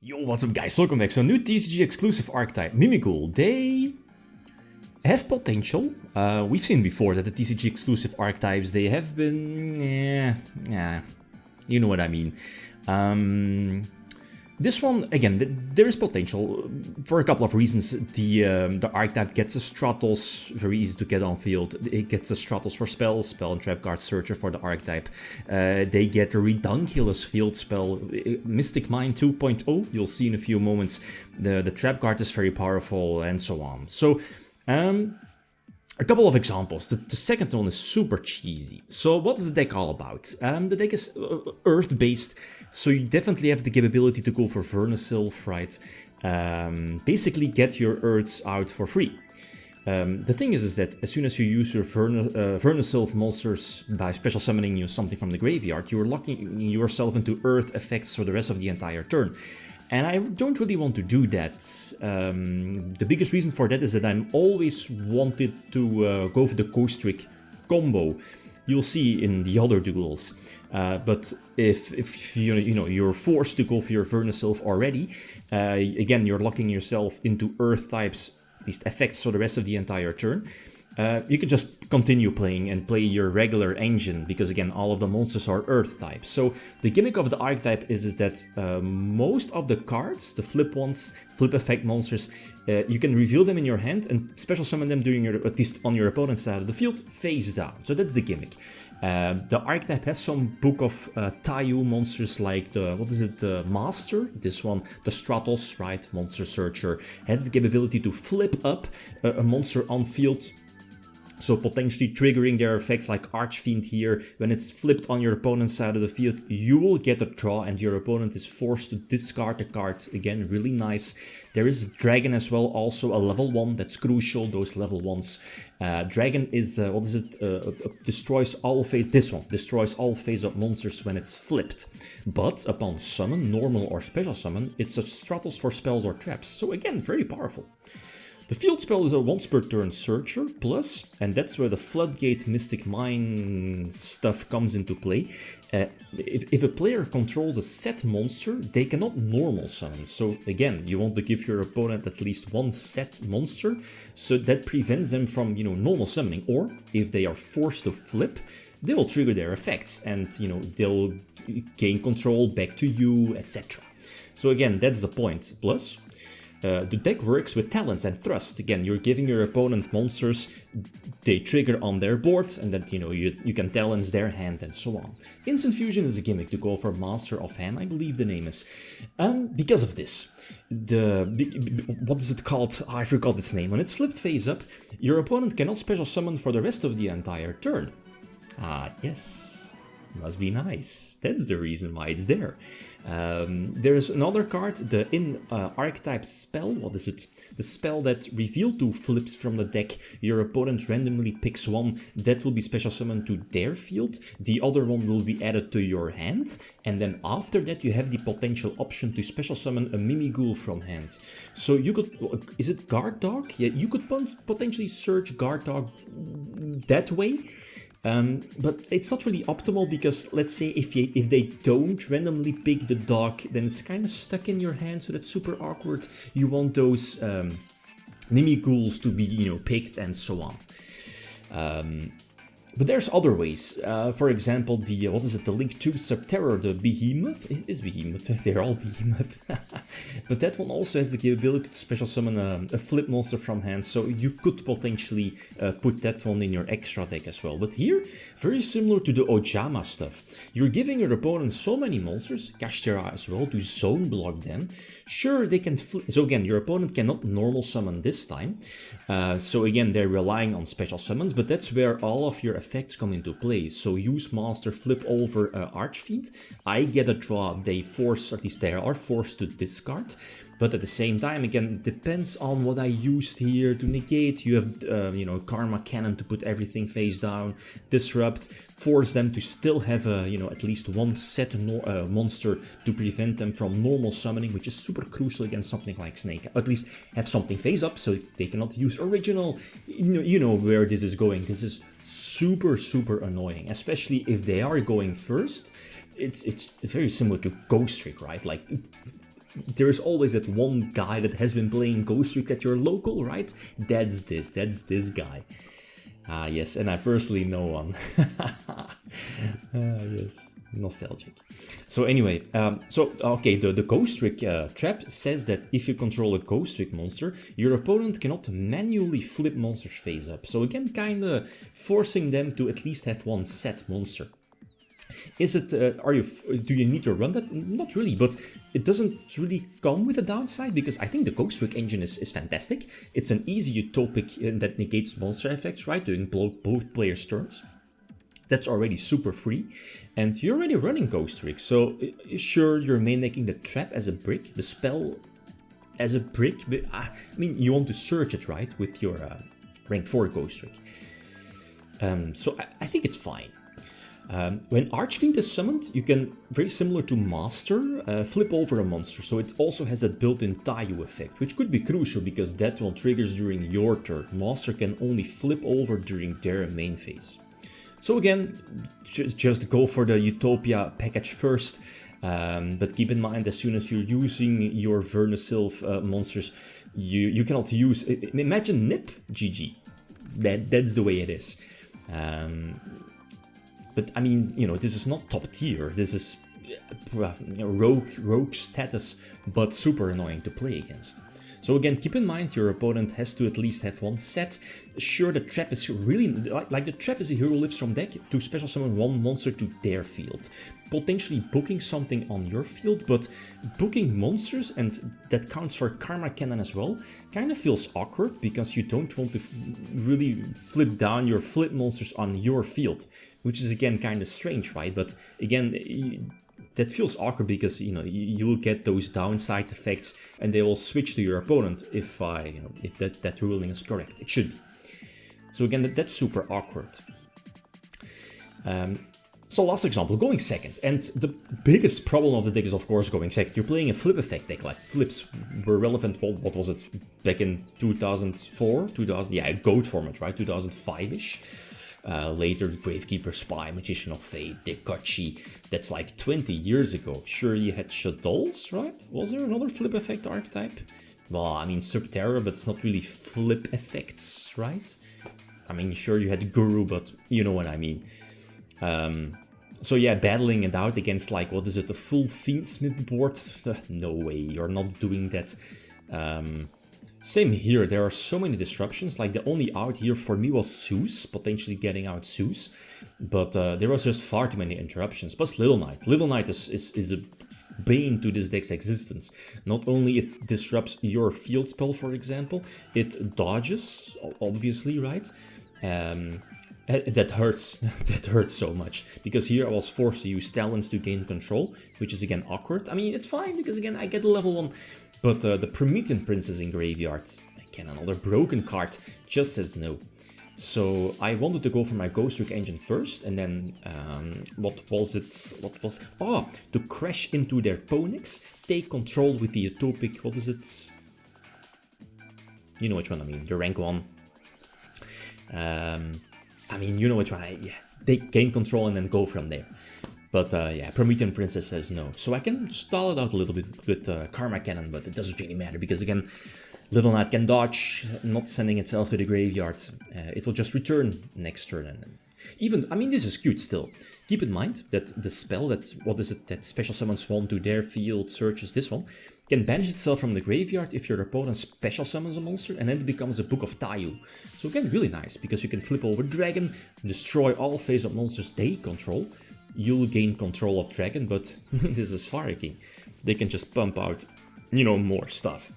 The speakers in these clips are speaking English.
Yo, what's up guys, welcome back. So new TCG exclusive archetype, Mimighoul. They have potential. We've seen before that the TCG exclusive archetypes, they have been, you know what I mean. This one, again, there is potential for a couple of reasons. The archetype gets a Stratos, very easy to get on field. It gets a Stratos for spells, spell and trap card searcher for the archetype. They get a Redunculous field spell, Mystic Mine 2.0, you'll see in a few moments. The trap card is very powerful and so on. So, a couple of examples. The second one is super cheesy. So what is the deck all about? The deck is earth-based, so you definitely have the capability to go for Vernisylph, right? Basically get your earths out for free. The thing is that as soon as you use your Vernisylph monsters by special summoning you something from the graveyard, you're locking yourself into earth effects for the rest of the entire turn. And I don't really want to do that. The biggest reason for that is that I'm always wanted to go for the Ghostrick combo. You'll see in the other duels. But if you're forced to go for your Vernisylph already, again you're locking yourself into Earth types, at least effects for the rest of the entire turn. You can just continue playing and play your regular engine, because again all of the monsters are earth types. So the gimmick of the archetype is that most of the cards, the flip ones, flip effect monsters, you can reveal them in your hand and special summon them during at least on your opponent's side of the field, face down. So that's the gimmick. The archetype has some book of Tayu monsters like the Master, this one, the Stratos, right, Monster Searcher, has the capability to flip up a monster on field. So potentially triggering their effects like Archfiend here. When it's flipped on your opponent's side of the field, you will get a draw and your opponent is forced to discard the card. Again, really nice. There is Dragon as well, also a level 1, that's crucial, those level 1s. Dragon is, destroys all destroys all face-up monsters when it's flipped. But upon summon, normal or special summon, it's a Stratos for spells or traps. So again, very powerful. The field spell is a once per turn searcher plus, and that's where the Floodgate Mystic Mine stuff comes into play. If a player controls a set monster, they cannot normal summon. So again, you want to give your opponent at least one set monster, so that prevents them from, normal summoning. Or if they are forced to flip, they will trigger their effects and, they'll gain control back to you, etc. So again, that's the point. Plus, the deck works with talents and thrust. Again, you're giving your opponent monsters, they trigger on their board, and then you can talents their hand and so on. Instant Fusion is a gimmick to go for Master of Hand, I believe the name is. Because of this, what is it called? I forgot its name. When it's flipped face up, your opponent cannot special summon for the rest of the entire turn. Yes, must be nice. That's the reason why it's there. There's another card, the archetype spell. What is it? The spell that reveal 2 flips from the deck. Your opponent randomly picks one that will be special summoned to their field. The other one will be added to your hand. And then after that you have the potential option to special summon a Mimighoul from hand. So you could, is it Guard Dog? Yeah, you could potentially search Guard Dog that way. But it's not really optimal, because let's say if they don't randomly pick the dog, then it's kind of stuck in your hand, so that's super awkward. You want those Mimighouls to be, picked and so on. But there's other ways. For example, the Link to Subterror, the Behemoth? Is Behemoth? They're all Behemoth. But that one also has the capability to special summon a flip monster from hand, so you could potentially put that one in your extra deck as well. But here, very similar to the Ojama stuff. You're giving your opponent so many monsters, Kashtira as well, to zone block them. Sure, they can flip. So again, your opponent cannot normal summon this time. So again, they're relying on special summons, but that's where all of your effects come into play. So use Master, flip over Archfiend, I get a draw, they are forced to discard. But at the same time, again, it depends on what I used here to negate. You have, Karma Cannon to put everything face down, Disrupt, force them to still have at least one set monster to prevent them from normal summoning, which is super crucial against something like Snake. At least have something face up so they cannot use original. You know where this is going. This is super, super annoying, especially if they are going first. It's very similar to Ghostrick, right? Like, there is always that one guy that has been playing Ghostrick at your local, right? That's this guy. Ah, yes, and I personally know one. Yes, nostalgic. So anyway, okay, the Ghostrick trap says that if you control a Ghostrick monster, your opponent cannot manually flip monsters face up. So again, kinda forcing them to at least have one set monster. Is it, do you need to run that? Not really, but it doesn't really come with a downside, because I think the Ghostrick engine is fantastic. It's an easy utopic that negates monster effects, right, during both players' turns. That's already super free, and you're already running Ghostrick, so sure, you're making the trap as a brick, the spell as a brick, but I mean, you want to search it, right, with your rank 4 Ghostrick. So I think it's fine. When Archfiend is summoned, you can, very similar to Master, flip over a monster, so it also has that built-in Taiyu effect, which could be crucial because that one triggers during your turn. Master can only flip over during their main phase. So again, just go for the Utopia package first, but keep in mind, as soon as you're using your Vernusylph monsters, you cannot use, imagine Nip, GG. That's the way it is. But I mean, you know, this is not top tier, this is rogue status, but super annoying to play against. So again, keep in mind your opponent has to at least have one set. Sure, the trap is really, like the trap is a hero lifts from deck to special summon one monster to their field. Potentially booking something on your field, but booking monsters, and that counts for Karma Cannon as well, kind of feels awkward because you don't want to really flip down your flip monsters on your field, which is again kind of strange, right? But again, that feels awkward because, you know, you will get those downside effects and they will switch to your opponent if that ruling is correct. It should be. So again, that's super awkward. So last example, going second. And the biggest problem of the deck is of course going second. You're playing a flip effect deck, like flips were relevant, well, what was it, back in 2004? Yeah, GOAT format, right? 2005-ish. Later, Gravekeeper Spy, Magician of Fate, Dekachi, that's like 20 years ago. Sure, you had Shadows, right? Was there another flip effect archetype? Well, I mean, Subterra, but it's not really flip effects, right? I mean, sure, you had Guru, but you know what I mean. So yeah, battling it out against, like, what is it, a full Fiendsmith board? No way, you're not doing that. Same here, there are so many disruptions, like the only out here for me was Zeus, potentially getting out Zeus, but there was just far too many interruptions, plus Little Knight. Little Knight is a bane to this deck's existence. Not only it disrupts your field spell, for example, it dodges, obviously, right? That hurts, that hurts so much, because here I was forced to use Talons to gain control, which is again awkward. I mean, it's fine, because again, I get a level 1, but the Promethean Princess in graveyard, again another broken card, just says no. So I wanted to go for my Ghostrick engine first, and then, to crash into their Ponix, take control with the Utopic, what is it? You know which one I mean, the rank 1. I mean, you know which one, yeah, they gain control and then go from there. But yeah, Promethean Princess says no. So I can stall it out a little bit with Karma Cannon, but it doesn't really matter because, again, Little Knight can dodge, not sending itself to the graveyard. It will just return next turn. And even, I mean, this is cute still. Keep in mind that the spell that, that special summons one to their field, searches this one, can banish itself from the graveyard if your opponent special summons a monster, and then it becomes a Book of Taiyu. So again, really nice, because you can flip over Dragon, destroy all face-up monsters they control. You'll gain control of Dragon, but this is Fire King. They can just pump out, you know, more stuff.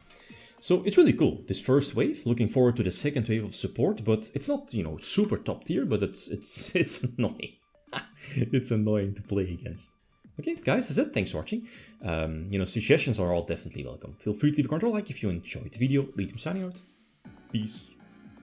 So it's really cool, this first wave. Looking forward to the second wave of support, but it's not, you know, super top tier, but it's annoying. It's annoying to play against. Okay, guys, that's it. Thanks for watching. You know, suggestions are all definitely welcome. Feel free to leave a comment or like if you enjoyed the video. Lead signing out. Peace.